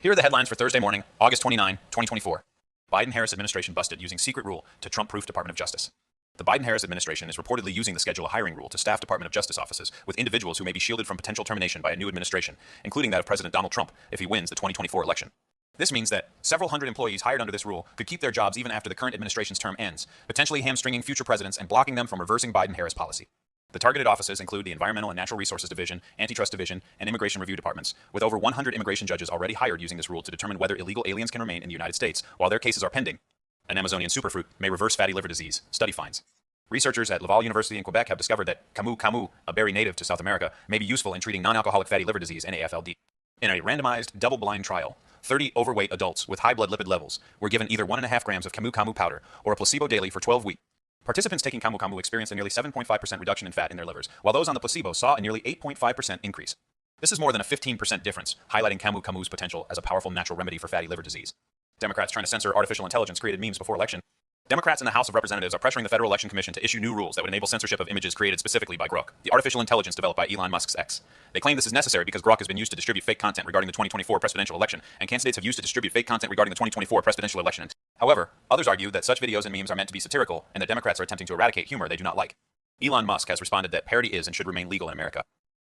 Here are the headlines for Thursday morning, August 29, 2024. Biden-Harris administration busted using secret rule to Trump-proof Department of Justice. The Biden-Harris administration is reportedly using the Schedule a hiring rule to staff Department of Justice offices with individuals who may be shielded from potential termination by a new administration, including that of President Donald Trump if he wins the 2024 election. This means that several hundred employees hired under this rule could keep their jobs even after the current administration's term ends, potentially hamstringing future presidents and blocking them from reversing Biden-Harris policy. The targeted offices include the Environmental and Natural Resources Division, Antitrust Division, and Immigration Review Departments, with over 100 immigration judges already hired using this rule to determine whether illegal aliens can remain in the United States while their cases are pending. An Amazonian superfruit may reverse fatty liver disease, study finds. Researchers at Laval University in Quebec have discovered that camu, a berry native to South America, may be useful in treating non-alcoholic fatty liver disease, NAFLD. In a randomized, double-blind trial, 30 overweight adults with high blood lipid levels were given either 1.5 grams of camu powder or a placebo daily for 12 weeks. Participants taking camu experienced a nearly 7.5% reduction in fat in their livers, while those on the placebo saw a nearly 8.5% increase. This is more than a 15% difference, highlighting camu's potential as a powerful natural remedy for fatty liver disease. Democrats trying to censor artificial intelligence created memes before election. Democrats in the House of Representatives are pressuring the Federal Election Commission to issue new rules that would enable censorship of images created specifically by Grok, the artificial intelligence developed by Elon Musk's X. They claim this is necessary because Grok has been used to distribute fake content regarding the 2024 presidential election, and candidates have used to distribute fake content regarding the 2024 presidential election. However, others argue that such videos and memes are meant to be satirical, and that Democrats are attempting to eradicate humor they do not like. Elon Musk has responded that parody is and should remain legal in America.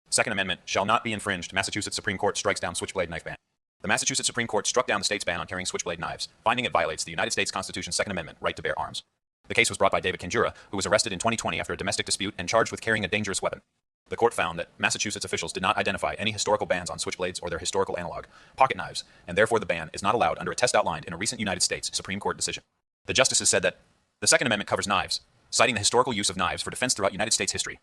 Second Amendment shall not be infringed. Massachusetts Supreme Court strikes down switchblade knife ban. The Massachusetts Supreme Court struck down the state's ban on carrying switchblade knives, finding it violates the United States Constitution's Second Amendment right to bear arms. The case was brought by David Kinjura, who was arrested in 2020 after a domestic dispute and charged with carrying a dangerous weapon. The court found that Massachusetts officials did not identify any historical bans on switchblades or their historical analog, pocket knives, and therefore the ban is not allowed under a test outlined in a recent United States Supreme Court decision. The justices said that the Second Amendment covers knives, citing the historical use of knives for defense throughout United States history.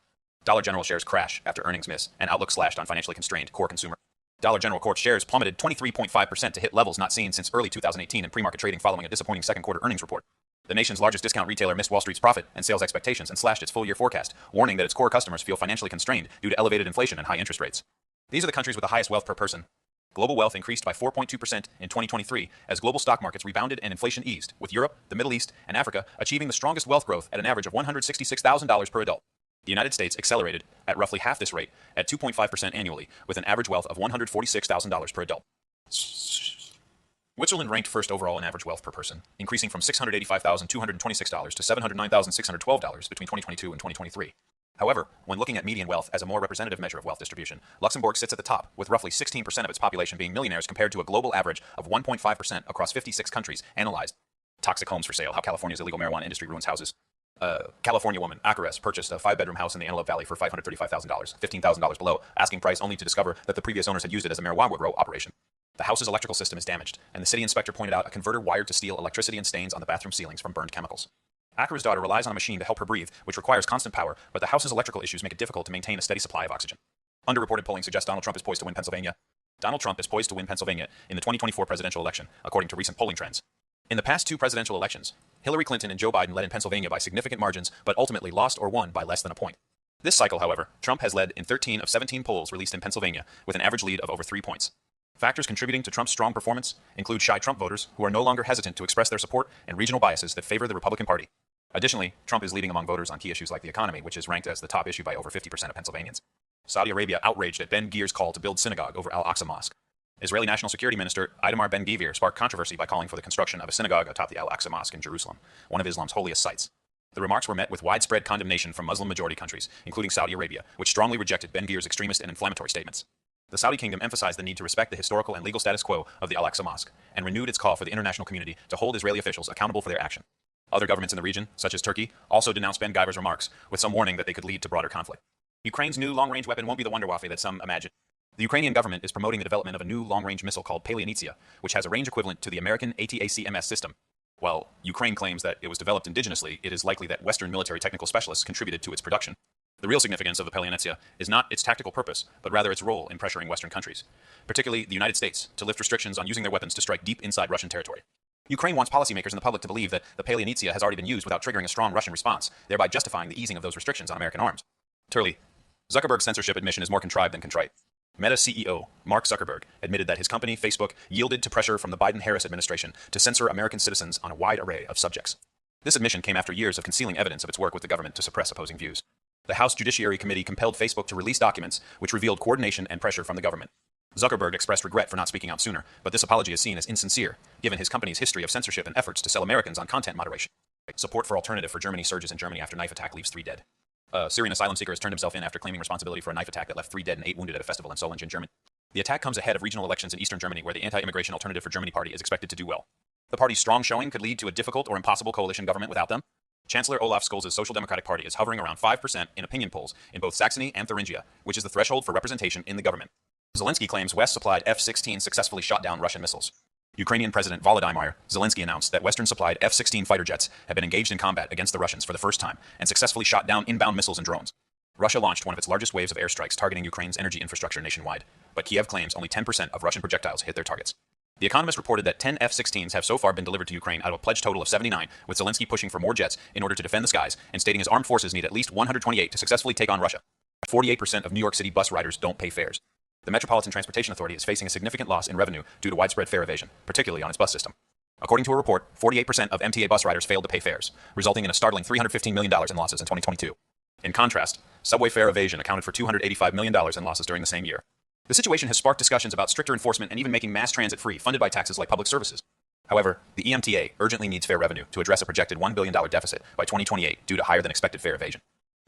Dollar General shares crash after earnings miss and outlook slashed on financially constrained core consumer. Dollar General Corp shares plummeted 23.5% to hit levels not seen since early 2018 in pre-market trading following a disappointing second quarter earnings report. The nation's largest discount retailer missed Wall Street's profit and sales expectations and slashed its full-year forecast, warning that its core customers feel financially constrained due to elevated inflation and high interest rates. These are the countries with the highest wealth per person. Global wealth increased by 4.2% in 2023 as global stock markets rebounded and inflation eased, with Europe, the Middle East, and Africa achieving the strongest wealth growth at an average of $166,000 per adult. The United States accelerated at roughly half this rate at 2.5% annually, with an average wealth of $146,000 per adult. Switzerland ranked first overall in average wealth per person, increasing from $685,226 to $709,612 between 2022 and 2023. However, when looking at median wealth as a more representative measure of wealth distribution, Luxembourg sits at the top, with roughly 16% of its population being millionaires compared to a global average of 1.5% across 56 countries analyzed. Toxic homes for sale, how California's illegal marijuana industry ruins houses. California woman, Acares, purchased a 5-bedroom house in the Antelope Valley for $535,000, $15,000 below asking price, only to discover that the previous owners had used it as a marijuana grow operation. The house's electrical system is damaged, and the city inspector pointed out a converter wired to steal electricity and stains on the bathroom ceilings from burned chemicals. Acares' daughter relies on a machine to help her breathe, which requires constant power, but the house's electrical issues make it difficult to maintain a steady supply of oxygen. Underreported polling suggests Donald Trump is poised to win Pennsylvania. Donald Trump is poised to win Pennsylvania in the 2024 presidential election, according to recent polling trends. In the past two presidential elections, Hillary Clinton and Joe Biden led in Pennsylvania by significant margins, but ultimately lost or won by less than a point. This cycle, however, Trump has led in 13 of 17 polls released in Pennsylvania, with an average lead of over 3 points. Factors contributing to Trump's strong performance include shy Trump voters who are no longer hesitant to express their support and regional biases that favor the Republican Party. Additionally, Trump is leading among voters on key issues like the economy, which is ranked as the top issue by over 50% of Pennsylvanians. Saudi Arabia outraged at Ben-Gvir's call to build synagogue over Al-Aqsa Mosque. Israeli National Security Minister Itamar Ben-Gvir sparked controversy by calling for the construction of a synagogue atop the Al-Aqsa Mosque in Jerusalem, one of Islam's holiest sites. The remarks were met with widespread condemnation from Muslim-majority countries, including Saudi Arabia, which strongly rejected Ben-Gvir's extremist and inflammatory statements. The Saudi kingdom emphasized the need to respect the historical and legal status quo of the Al-Aqsa Mosque, and renewed its call for the international community to hold Israeli officials accountable for their action. Other governments in the region, such as Turkey, also denounced Ben-Gvir's remarks, with some warning that they could lead to broader conflict. Ukraine's new long-range weapon won't be the Wunderwaffe that some imagine. The Ukrainian government is promoting the development of a new long-range missile called Paleonitsia, which has a range equivalent to the American ATACMS system. While Ukraine claims that it was developed indigenously, it is likely that Western military technical specialists contributed to its production. The real significance of the Paleonitsia is not its tactical purpose, but rather its role in pressuring Western countries, particularly the United States, to lift restrictions on using their weapons to strike deep inside Russian territory. Ukraine wants policymakers and the public to believe that the Paleonitsia has already been used without triggering a strong Russian response, thereby justifying the easing of those restrictions on American arms. Turley, Zuckerberg's censorship admission is more contrived than contrite. Meta CEO Mark Zuckerberg admitted that his company, Facebook, yielded to pressure from the Biden-Harris administration to censor American citizens on a wide array of subjects. This admission came after years of concealing evidence of its work with the government to suppress opposing views. The House Judiciary Committee compelled Facebook to release documents which revealed coordination and pressure from the government. Zuckerberg expressed regret for not speaking out sooner, but this apology is seen as insincere, given his company's history of censorship and efforts to sell Americans on content moderation. Support for alternative for Germany surges in Germany after knife attack leaves 3 dead. A Syrian asylum seeker has turned himself in after claiming responsibility for a knife attack that left 3 dead and 8 wounded at a festival in Solingen, Germany. The attack comes ahead of regional elections in eastern Germany, where the anti-immigration Alternative for Germany party is expected to do well. The party's strong showing could lead to a difficult or impossible coalition government without them. Chancellor Olaf Scholz's Social Democratic Party is hovering around 5% in opinion polls in both Saxony and Thuringia, which is the threshold for representation in the government. Zelensky claims West-supplied F-16 successfully shot down Russian missiles. Ukrainian President Volodymyr Zelensky announced that Western-supplied F-16 fighter jets have been engaged in combat against the Russians for the first time and successfully shot down inbound missiles and drones. Russia launched one of its largest waves of airstrikes targeting Ukraine's energy infrastructure nationwide, but Kiev claims only 10% of Russian projectiles hit their targets. The Economist reported that 10 F-16s have so far been delivered to Ukraine out of a pledged total of 79, with Zelensky pushing for more jets in order to defend the skies and stating his armed forces need at least 128 to successfully take on Russia. 48% of New York City bus riders don't pay fares. The Metropolitan Transportation Authority is facing a significant loss in revenue due to widespread fare evasion, particularly on its bus system. According to a report, 48% of MTA bus riders failed to pay fares, resulting in a startling $315 million in losses in 2022. In contrast, subway fare evasion accounted for $285 million in losses during the same year. The situation has sparked discussions about stricter enforcement and even making mass transit free, funded by taxes like public services. However, the EMTA urgently needs fare revenue to address a projected $1 billion deficit by 2028 due to higher than expected fare evasion.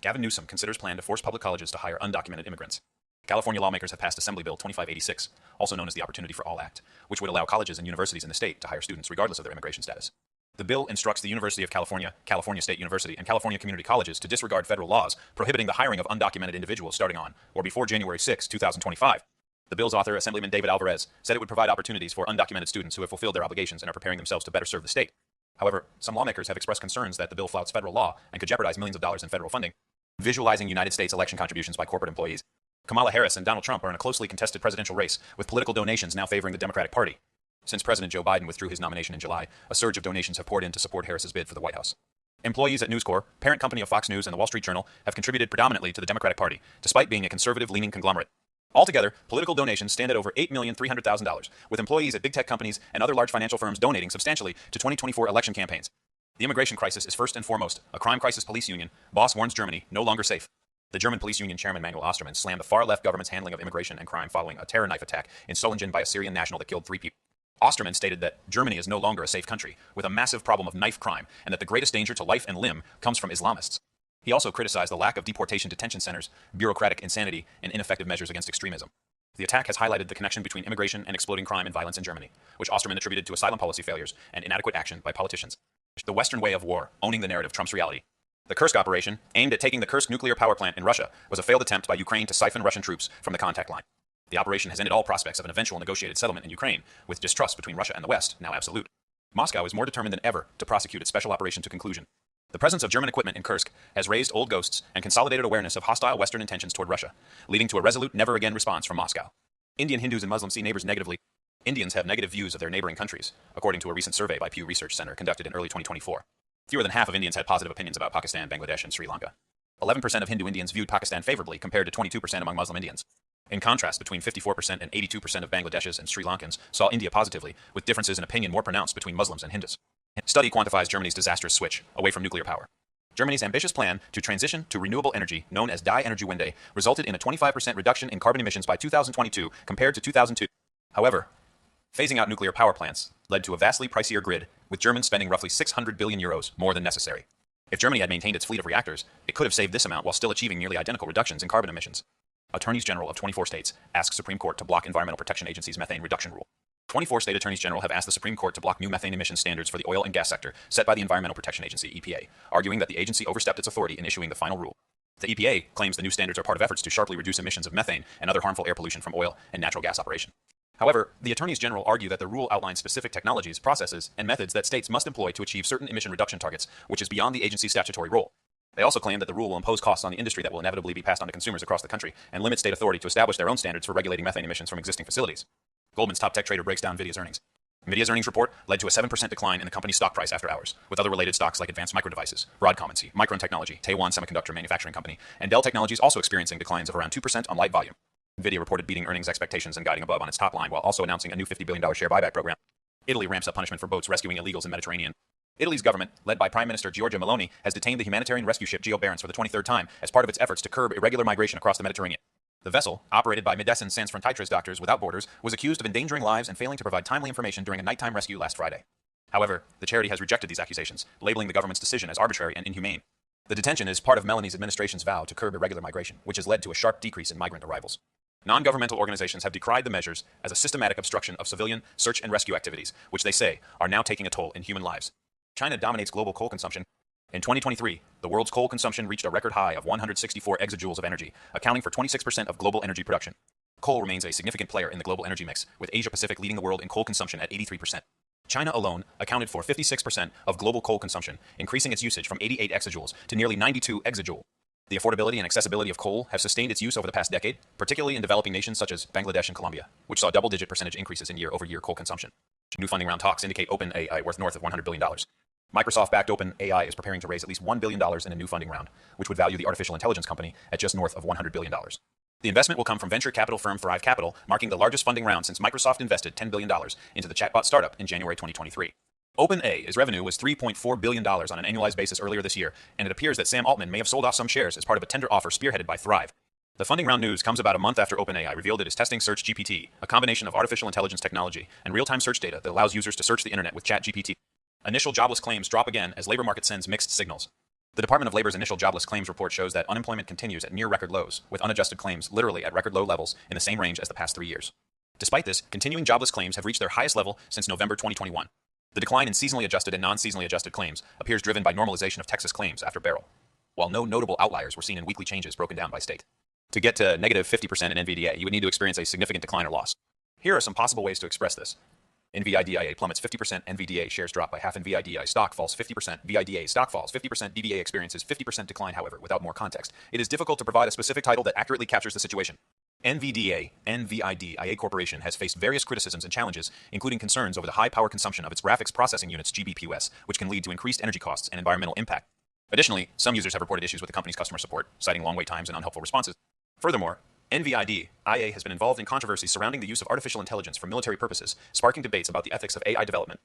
Gavin Newsom considers plan to force public colleges to hire undocumented immigrants. California lawmakers have passed Assembly Bill 2586, also known as the Opportunity for All Act, which would allow colleges and universities in the state to hire students regardless of their immigration status. The bill instructs the University of California, California State University, and California community colleges to disregard federal laws prohibiting the hiring of undocumented individuals starting on or before January 6, 2025. The bill's author, Assemblyman David Alvarez, said it would provide opportunities for undocumented students who have fulfilled their obligations and are preparing themselves to better serve the state. However, some lawmakers have expressed concerns that the bill flouts federal law and could jeopardize millions of dollars in federal funding. Visualizing United States election contributions by corporate employees. Kamala Harris and Donald Trump are in a closely contested presidential race, with political donations now favoring the Democratic Party. Since President Joe Biden withdrew his nomination in July, a surge of donations have poured in to support Harris's bid for the White House. Employees at News Corp, parent company of Fox News and the Wall Street Journal, have contributed predominantly to the Democratic Party, despite being a conservative-leaning conglomerate. Altogether, political donations stand at over $8,300,000, with employees at big tech companies and other large financial firms donating substantially to 2024 election campaigns. The immigration crisis is first and foremost a crime crisis. Police union boss warns Germany no longer safe. The German police union chairman Manuel Ostermann slammed the far-left government's handling of immigration and crime following a terror knife attack in Solingen by a Syrian national that killed 3 people. Ostermann stated that Germany is no longer a safe country, with a massive problem of knife crime, and that the greatest danger to life and limb comes from Islamists. He also criticized the lack of deportation detention centers, bureaucratic insanity, and ineffective measures against extremism. The attack has highlighted the connection between immigration and exploding crime and violence in Germany, which Ostermann attributed to asylum policy failures and inadequate action by politicians. The Western way of war, owning the narrative, trumps reality. The Kursk operation, aimed at taking the Kursk nuclear power plant in Russia, was a failed attempt by Ukraine to siphon Russian troops from the contact line. The operation has ended all prospects of an eventual negotiated settlement in Ukraine, with distrust between Russia and the West now absolute. Moscow is more determined than ever to prosecute its special operation to conclusion. The presence of German equipment in Kursk has raised old ghosts and consolidated awareness of hostile Western intentions toward Russia, leading to a resolute never-again response from Moscow. Indian Hindus and Muslims see neighbors negatively. Indians have negative views of their neighboring countries, according to a recent survey by Pew Research Center conducted in early 2024. Fewer than half of Indians had positive opinions about Pakistan, Bangladesh, and Sri Lanka. 11% of Hindu Indians viewed Pakistan favorably compared to 22% among Muslim Indians. In contrast, between 54% and 82% of Bangladeshis and Sri Lankans saw India positively, with differences in opinion more pronounced between Muslims and Hindus. Study quantifies Germany's disastrous switch away from nuclear power. Germany's ambitious plan to transition to renewable energy, known as Die Energiewende, resulted in a 25% reduction in carbon emissions by 2022 compared to 2002. However, phasing out nuclear power plants led to a vastly pricier grid, with Germans spending roughly 600 billion euros more than necessary. If Germany had maintained its fleet of reactors, it could have saved this amount while still achieving nearly identical reductions in carbon emissions. Attorneys General of 24 states ask Supreme Court to block Environmental Protection Agency's methane reduction rule. 24 state attorneys general have asked the Supreme Court to block new methane emission standards for the oil and gas sector set by the Environmental Protection Agency, EPA, arguing that the agency overstepped its authority in issuing the final rule. The EPA claims the new standards are part of efforts to sharply reduce emissions of methane and other harmful air pollution from oil and natural gas operation. However, the attorneys general argue that the rule outlines specific technologies, processes, and methods that states must employ to achieve certain emission reduction targets, which is beyond the agency's statutory role. They also claim that the rule will impose costs on the industry that will inevitably be passed on to consumers across the country and limit state authority to establish their own standards for regulating methane emissions from existing facilities. Goldman's top tech trader breaks down NVIDIA's earnings. NVIDIA's earnings report led to a 7% decline in the company's stock price after hours, with other related stocks like Advanced Micro Devices, Broadcom and Micron Technology, Taiwan Semiconductor Manufacturing Company, and Dell Technologies also experiencing declines of around 2% on light volume. NVIDIA reported beating earnings expectations and guiding above on its top line while also announcing a new $50 billion share buyback program. Italy ramps up punishment for boats rescuing illegals in Mediterranean. Italy's government, led by Prime Minister Giorgia Meloni, has detained the humanitarian rescue ship Geo Barents for the 23rd time as part of its efforts to curb irregular migration across the Mediterranean. The vessel, operated by Médecins Sans Frontières Doctors Without Borders, was accused of endangering lives and failing to provide timely information during a nighttime rescue last Friday. However, the charity has rejected these accusations, labeling the government's decision as arbitrary and inhumane. The detention is part of Melanie's administration's vow to curb irregular migration, which has led to a sharp decrease in migrant arrivals. Non-governmental organizations have decried the measures as a systematic obstruction of civilian search and rescue activities, which they say are now taking a toll in human lives. China dominates global coal consumption. In 2023, the world's coal consumption reached a record high of 164 exajoules of energy, accounting for 26% of global energy production. Coal remains a significant player in the global energy mix, with Asia-Pacific leading the world in coal consumption at 83%. China alone accounted for 56% of global coal consumption, increasing its usage from 88 exajoules to nearly 92 exajoule. The affordability and accessibility of coal have sustained its use over the past decade, particularly in developing nations such as Bangladesh and Colombia, which saw double-digit percentage increases in year-over-year coal consumption. New funding round talks indicate OpenAI worth north of $100 billion. Microsoft-backed OpenAI is preparing to raise at least $1 billion in a new funding round, which would value the artificial intelligence company at just north of $100 billion. The investment will come from venture capital firm Thrive Capital, marking the largest funding round since Microsoft invested $10 billion into the chatbot startup in January 2023. OpenAI's revenue was $3.4 billion on an annualized basis earlier this year, and it appears that Sam Altman may have sold off some shares as part of a tender offer spearheaded by Thrive. The funding round news comes about a month after OpenAI revealed it is testing Search GPT, a combination of artificial intelligence technology and real-time search data that allows users to search the internet with ChatGPT. Initial jobless claims drop again as labor market sends mixed signals. The Department of Labor's initial jobless claims report shows that unemployment continues at near record lows, with unadjusted claims literally at record low levels in the same range as the past 3 years. Despite this, continuing jobless claims have reached their highest level since November 2021. The decline in seasonally adjusted and non-seasonally adjusted claims appears driven by normalization of Texas claims after Beryl, while no notable outliers were seen in weekly changes broken down by state. To get to negative 50% in NVIDIA, you would need to experience a significant decline or loss. Here are some possible ways to express this. NVIDIA plummets 50%, NVIDIA shares drop by half, NVIDIA stock falls 50%, VIDA stock falls 50%, DVA experiences 50% decline. However, without more context, it is difficult to provide a specific title that accurately captures the situation. NVIDIA Corporation has faced various criticisms and challenges, including concerns over the high power consumption of its graphics processing units GPUs, which can lead to increased energy costs and environmental impact. Additionally, some users have reported issues with the company's customer support, citing long wait times and unhelpful responses. Furthermore, NVIDIA has been involved in controversies surrounding the use of artificial intelligence for military purposes, sparking debates about the ethics of AI development.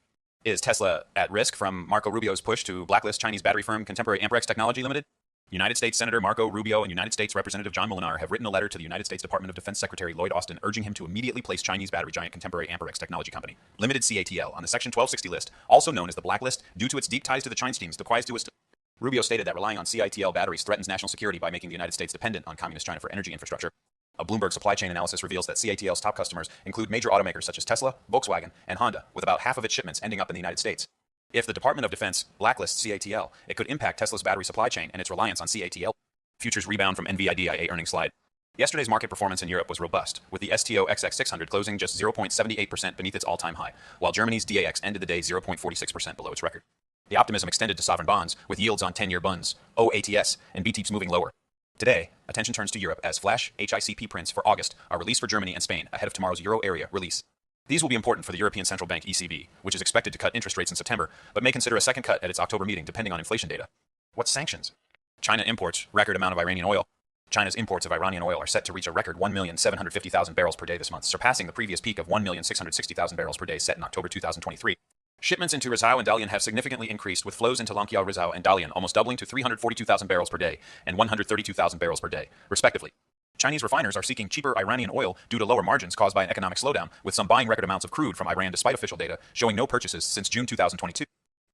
Is Tesla at risk from Marco Rubio's push to blacklist Chinese battery firm Contemporary Amperex Technology Limited? United States Senator Marco Rubio and United States Representative John Molinar have written a letter to the United States Department of Defense Secretary Lloyd Austin urging him to immediately place Chinese battery giant Contemporary Amperex Technology Company Limited CATL on the Section 1260 list, also known as the blacklist, due to its deep ties to the Chinese to Rubio stated that relying on CATL batteries threatens national security by making the United States dependent on communist China for energy infrastructure. A Bloomberg supply chain analysis reveals that CATL's top customers include major automakers such as Tesla, Volkswagen, and Honda, with about half of its shipments ending up in the United States. If the Department of Defense blacklists CATL, it could impact Tesla's battery supply chain and its reliance on CATL. Futures rebound from NVIDIA earnings slide. Yesterday's market performance in Europe was robust, with the STOXX 600 closing just 0.78% beneath its all-time high, while Germany's DAX ended the day 0.46% below its record. The optimism extended to sovereign bonds, with yields on 10-year bunds, OATS, and BTIPs moving lower. Today, attention turns to Europe as flash HICP prints for August are released for Germany and Spain ahead of tomorrow's Euro area release. These will be important for the European Central Bank ECB, which is expected to cut interest rates in September, but may consider a second cut at its October meeting depending on inflation data. What's sanctions? China imports record amount of Iranian oil. China's imports of Iranian oil are set to reach a record 1,750,000 barrels per day this month, surpassing the previous peak of 1,660,000 barrels per day set in October 2023. Shipments into Rizal and Dalian have significantly increased, with flows into Lanqiao, Rizal, and Dalian almost doubling to 342,000 barrels per day and 132,000 barrels per day, respectively. Chinese refiners are seeking cheaper Iranian oil due to lower margins caused by an economic slowdown, with some buying record amounts of crude from Iran despite official data showing no purchases since June 2022.